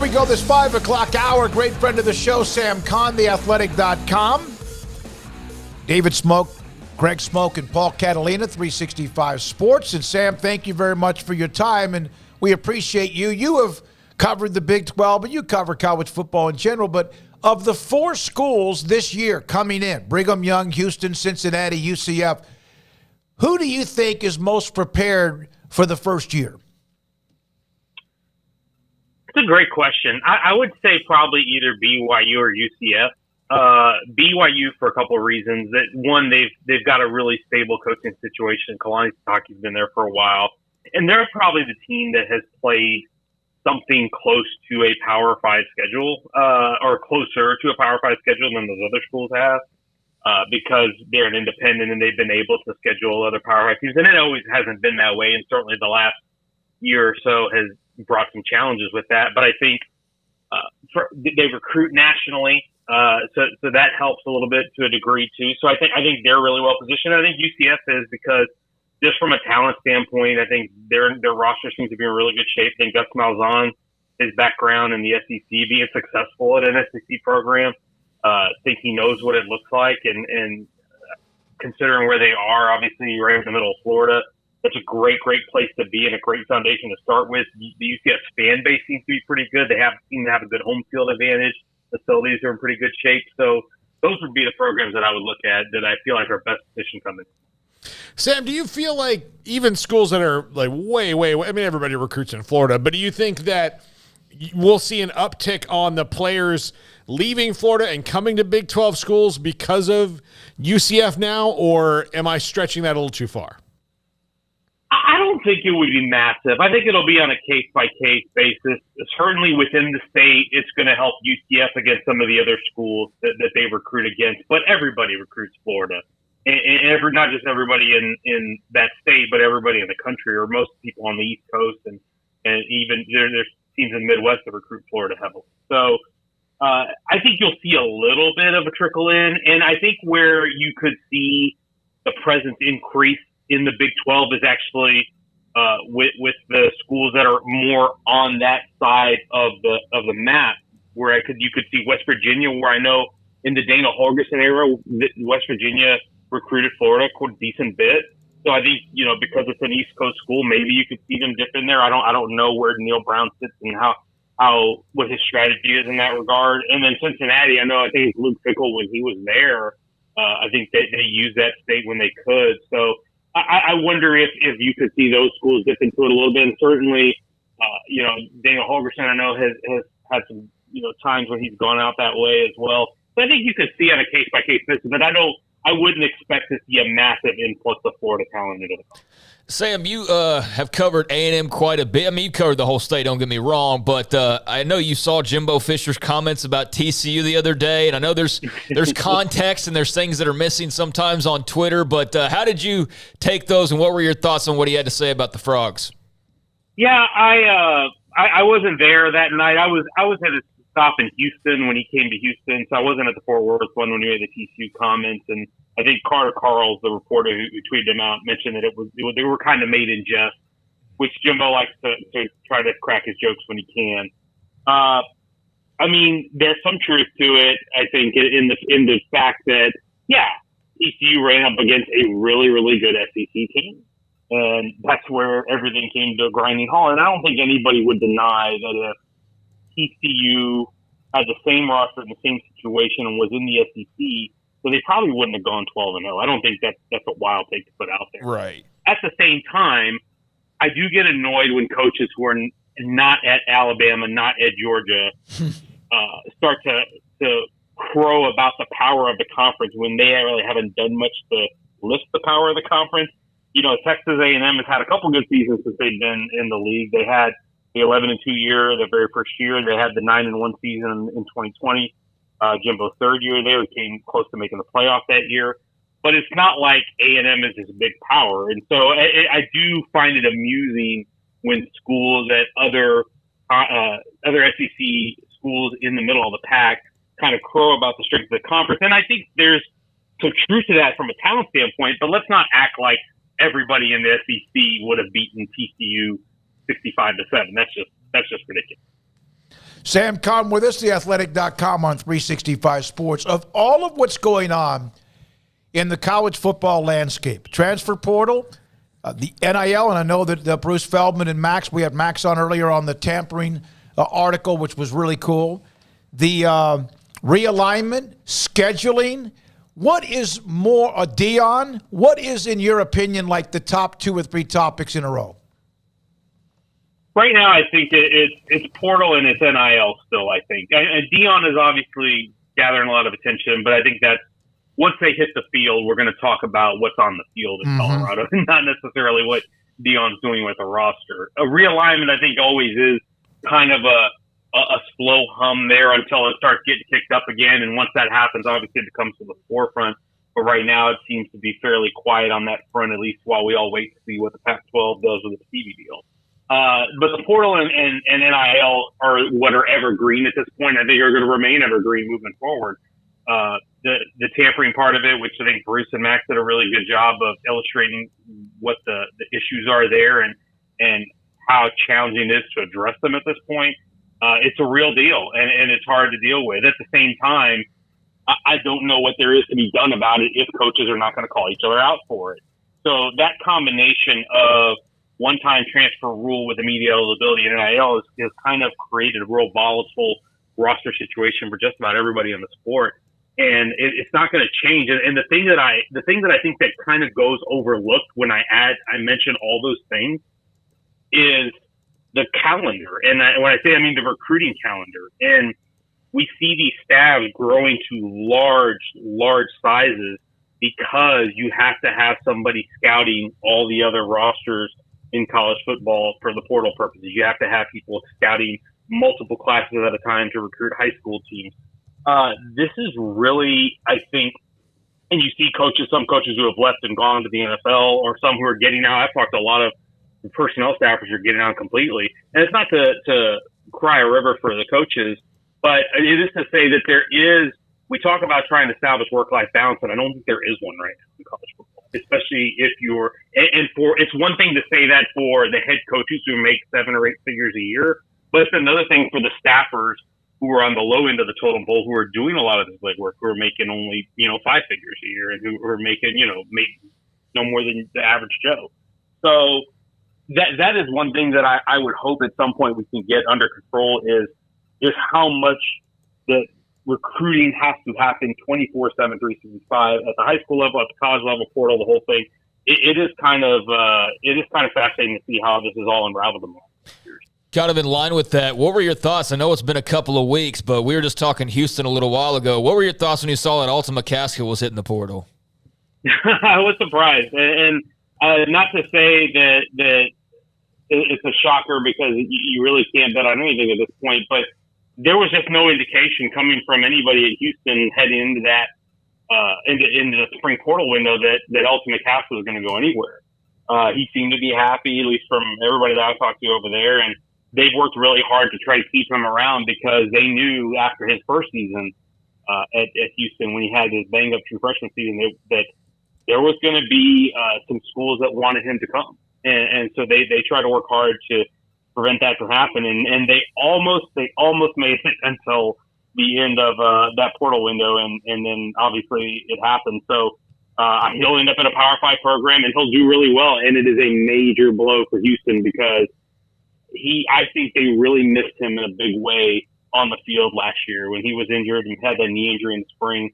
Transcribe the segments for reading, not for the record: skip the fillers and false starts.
We go this 5 o'clock hour. Great friend of the show, Sam Kahn, theathletic.com. David Smoak, Greg Smoak, and Paul Catalina, 365 Sports. And Sam, thank you very much for your time, and we appreciate you. You have covered the Big 12, but you cover college football in general. But of the 4 schools this year coming in, Brigham Young, Houston, Cincinnati, UCF, who do you think is most prepared for the first year? It's a great question. I would say probably either BYU or UCF. BYU for a couple of reasons. That one, they've got a really stable coaching situation. Kalani Sitake's been there for a while, and they're probably the team that has played something close to a Power 5 schedule, or closer to a Power 5 schedule than those other schools have, because they're an independent and they've been able to schedule other Power 5 teams. And it always hasn't been that way, and certainly the last year or so has brought some challenges with that. But I think they recruit nationally, so that helps a little bit to a degree too. So I think they're really well positioned. I think UCF is, because just from a talent standpoint, I think their roster seems to be in really good shape. I think Gus Malzahn, his background in the SEC, being successful at an SEC program, I think he knows what it looks like, and considering where they are, obviously right in the middle of Florida, that's a great place to be and a great foundation to start with. The UCF fan base seems to be pretty good. They seem to have a good home field advantage. Facilities are in pretty good shape. So those would be the programs that I would look at that I feel like are best positioned coming. Sam, do you feel like even schools that are like way, I mean, everybody recruits in Florida, but do you think that we'll see an uptick on the players leaving Florida and coming to Big 12 schools because of UCF now, or am I stretching that a little too far? I don't think it would be massive. I think it'll be on a case-by-case basis. Certainly within the state, it's going to help UCF against some of the other schools that they recruit against. But everybody recruits Florida. And not just everybody in that state, but everybody in the country, or most people on the East Coast. And even there's teams in the Midwest that recruit Florida heavily. So I think you'll see a little bit of a trickle in. And I think where you could see the presence increase in the Big 12 is actually with the schools that are more on that side of the map, where you could see West Virginia, where I know in the Dana Holgerson era, West Virginia recruited Florida quite a decent bit. So I think, because it's an East Coast school, maybe you could see them dip in there. I don't know where Neil Brown sits and what his strategy is in that regard. And then Cincinnati, I think Luke Fickell, when he was there, I think they used that state when they could. So I wonder if you could see those schools dip into it a little bit. And certainly, Daniel Holgerson, I know has had some, times when he's gone out that way as well. So I think you could see on a case-by-case basis, but I wouldn't expect to see a massive influx of Florida talent into the conference. Sam, you have covered A&M quite a bit. I mean, you covered the whole state, don't get me wrong, but I know you saw Jimbo Fishers' comments about TCU the other day, and I know there's context and there's things that are missing sometimes on Twitter, but how did you take those, and what were your thoughts on what he had to say about the Frogs? Yeah, I wasn't there that night. I was at a stop in Houston when he came to Houston, so I wasn't at the Fort Worth one when he made the TCU comments, and I think Carter Carls, the reporter who tweeted him out, mentioned that they were kind of made in jest, which Jimbo likes to try to crack his jokes when he can. I mean, there's some truth to it, I think, in the fact that, TCU ran up against a really, really good SEC team, and that's where everything came to a grinding halt. And I don't think anybody would deny that if TCU had the same roster in the same situation and was in the SEC, so they probably wouldn't have gone 12-0. I don't think that's a wild take to put out there. Right. At the same time, I do get annoyed when coaches who are not at Alabama, not at Georgia, start to crow about the power of the conference when they really haven't done much to lift the power of the conference. Texas A&M has had a couple good seasons since they've been in the league. They had the 11-2 year the very first year. They had the 9-1 season in 2020. Jimbo's third year there, came close to making the playoff that year. But it's not like A&M is this big power. And so I do find it amusing when schools at other SEC schools in the middle of the pack kind of crow about the strength of the conference. And I think there's some truth to that from a talent standpoint, but let's not act like everybody in the SEC would have beaten TCU 65-7. That's just ridiculous. Sam Conn with us, theathletic.com on 365 Sports. Of all of what's going on in the college football landscape, transfer portal, the NIL, and I know that Bruce Feldman and Max, we had Max on earlier on the Tampering article, which was really cool. The realignment, scheduling. What is more, Dion, what is, in your opinion, like the top 2 or 3 topics in a row? Right now, I think it's portal and it's NIL still, I think. And Dion is obviously gathering a lot of attention, but I think that once they hit the field, we're going to talk about what's on the field in Colorado, not necessarily what Dion's doing with the roster. A realignment, I think, always is kind of a slow hum there until it starts getting kicked up again. And once that happens, obviously it comes to the forefront. But right now, it seems to be fairly quiet on that front, at least while we all wait to see what the Pac-12 does with the TV deal. But the portal and NIL are what are evergreen at this point. I think are going to remain evergreen moving forward. The tampering part of it, which I think Bruce and Max did a really good job of illustrating what the issues are there and how challenging it is to address them at this point. It's a real deal, and it's hard to deal with. At the same time, I don't know what there is to be done about it if coaches are not going to call each other out for it. So that combination of one-time transfer rule with immediate eligibility and NIL has kind of created a real volatile roster situation for just about everybody in the sport. And it's not going to change. And the thing that I think that kind of goes overlooked when I mention all those things is the calendar. And when I say, I mean the recruiting calendar. And we see these staffs growing to large sizes because you have to have somebody scouting all the other rosters in college football for the portal purposes. You have to have people scouting multiple classes at a time to recruit high school teams. This is really, I think, and you see some coaches who have left and gone to the NFL, or some who are getting out. I've talked to a lot of personnel staffers who are getting out completely. And it's not to cry a river for the coaches, but it is to say that we talk about trying to establish work-life balance, and I don't think there is one right now in college football, especially if it's one thing to say that for the head coaches who make 7 or 8 figures a year, but it's another thing for the staffers who are on the low end of the totem pole, who are doing a lot of this legwork, who are making only, 5 figures a year, and who are making, make no more than the average Joe. So that is one thing that I would hope at some point we can get under control is how much the recruiting has to happen 24/7, 365 at the high school level, at the college level, portal, the whole thing. It is kind of fascinating to see how this is all unraveled in the last years. Kind of in line with that, what were your thoughts? I know it's been a couple of weeks, but we were just talking Houston a little while ago. What were your thoughts when you saw that Ultimate Casket was hitting the portal? I was surprised, and not to say that it's a shocker because you really can't bet on anything at this point, but there was just no indication coming from anybody at Houston heading into that into the spring portal window that Ultimate Casket was going to go anywhere. He seemed to be happy, at least from everybody that I talked to over there, and they've worked really hard to try to keep him around because they knew after his first season at Houston, when he had his bang-up true freshman season, that there was going to be some schools that wanted him to come. And so they try to work hard to prevent that from happening. And they almost made it until the end of that portal window, and then obviously it happened. So he'll end up in a Power 5 program, and he'll do really well. And it is a major blow for Houston because I think they really missed him in a big way on the field last year when he was injured and had that knee injury in the spring.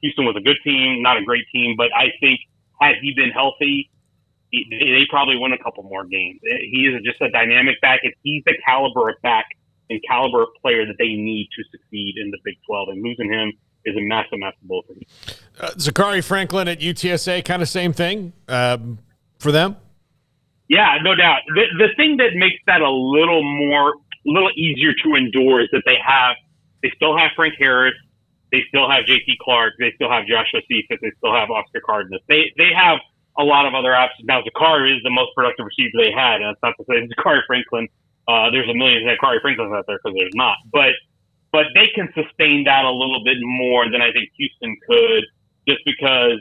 Houston was a good team, not a great team, but I think had he been healthy, they probably win a couple more games. He is just a dynamic back, and he's the caliber of back and caliber of player that they need to succeed in the Big 12. And losing him is a massive blow for him. Zachary Franklin at UTSA, kind of same thing for them? Yeah, no doubt. The thing that makes that a little easier to endure is that they still have Frank Harris, they still have J.T. Clark, they still have Joshua Cephas, they still have Oscar Cardenas. They have a lot of other options. Now, Zachary is the most productive receiver they had, and that's not to say Zachary Franklin. There's a million Zachary Franklins out there because there's not. But they can sustain that a little bit more than I think Houston could, just because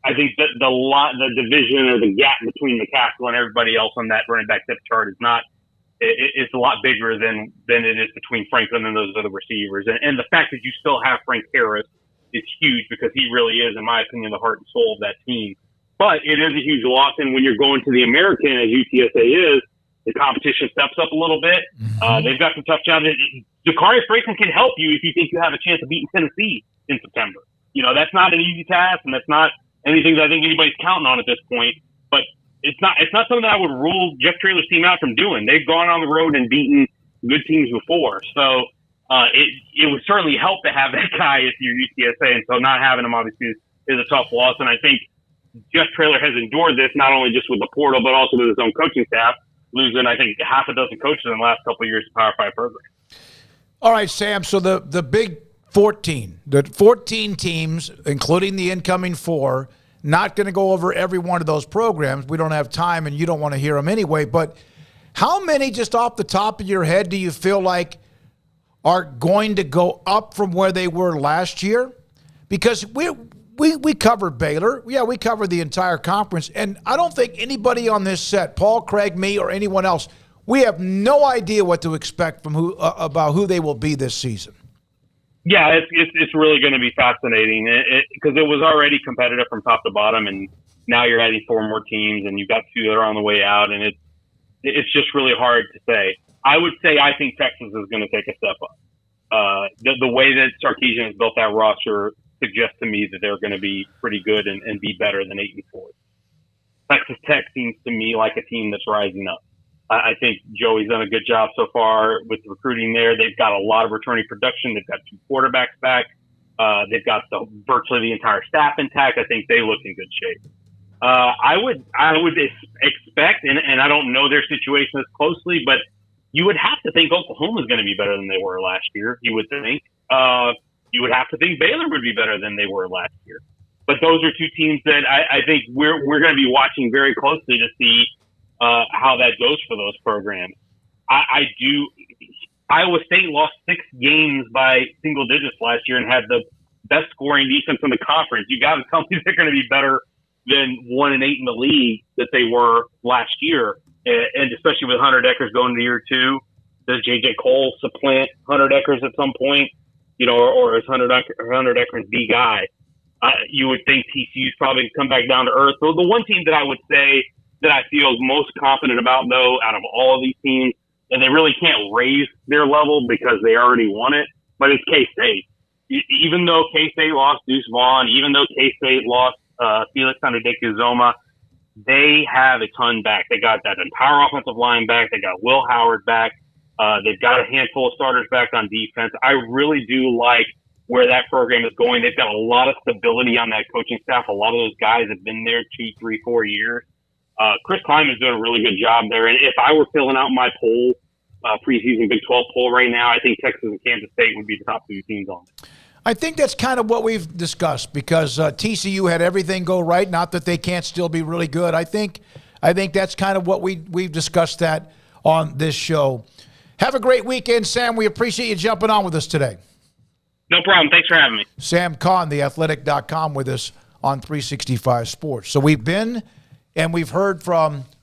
I think that the division or the gap between McCaskill and everybody else on that running back depth chart is not It's a lot bigger than it is between Franklin and those other receivers. And the fact that you still have Frank Harris is huge because he really is, in my opinion, the heart and soul of that team. But it is a huge loss. And when you're going to the American, as UTSA is, the competition steps up a little bit. They've got some tough challenges. Ja'Kari Franklin can help you if you think you have a chance of beating Tennessee in September. That's not an easy task, and that's not anything that I think anybody's counting on at this point. But it's not something that I would rule Jeff Traylor's team out from doing. They've gone on the road and beaten good teams before. So it would certainly help to have that guy if you're UTSA. And so not having him obviously is a tough loss. And I think Jeff Traylor has endured this not only just with the portal, but also with his own coaching staff, losing, I think, half a dozen coaches in the last couple of years to Power 5 programs. All right, Sam, so the big 14, the 14 teams, including the incoming 4, not going to go over every one of those programs. We don't have time, and you don't want to hear them anyway. But how many, just off the top of your head, do you feel like are going to go up from where they were last year? Because we covered Baylor. Yeah, we covered the entire conference. And I don't think anybody on this set, Paul, Craig, me, or anyone else, we have no idea what to expect from about who they will be this season. Yeah, it's really going to be fascinating because it was already competitive from top to bottom, and now you're adding 4 more teams, and you've got 2 that are on the way out, and it's just really hard to say. I would say I think Texas is going to take a step up. The way that Sarkisian has built that roster suggests to me that they're going to be pretty good and be better than 8-4. Texas Tech seems to me like a team that's rising up. I think Joey's done a good job so far with the recruiting there. They've got a lot of returning production. They've got 2 quarterbacks back. They've got virtually the entire staff intact. I think they look in good shape. I would expect, and I don't know their situation as closely, but you would have to think Oklahoma is going to be better than they were last year. You would think. You would have to think Baylor would be better than they were last year. But those are 2 teams that I think we're going to be watching very closely to see how that goes for those programs. Iowa State lost 6 games by single digits last year and had the best scoring defense in the conference. You got to tell me they're going to be better than 1-8 in the league that they were last year. And especially with Hunter Deckers going to year 2, does J.J. Cole supplant Hunter Deckers at some point? Or is Hunter Deckers the guy? You would think TCU's probably come back down to earth. So the one team that I would say that I feel most confident about, though, out of all of these teams, and they really can't raise their level because they already won it, but it's K-State. Even though K-State lost Deuce Vaughn, even though K-State lost Felix Anudike-Uzomah, they have a ton back. They got that entire offensive line back. They got Will Howard back. They've got a handful of starters back on defense. I really do like where that program is going. They've got a lot of stability on that coaching staff. A lot of those guys have been there 2, 3, 4 years. Chris Kleiman's doing a really good job there. And if I were filling out my poll, preseason Big 12 poll right now, I think Texas and Kansas State would be the top 2 teams on it. I think that's kind of what we've discussed because TCU had everything go right. Not that they can't still be really good. I think that's kind of what we've discussed that on this show. Have a great weekend, Sam. We appreciate you jumping on with us today. No problem. Thanks for having me. Sam Kahn, theathletic.com, with us on 365 Sports. So we've been and we've heard from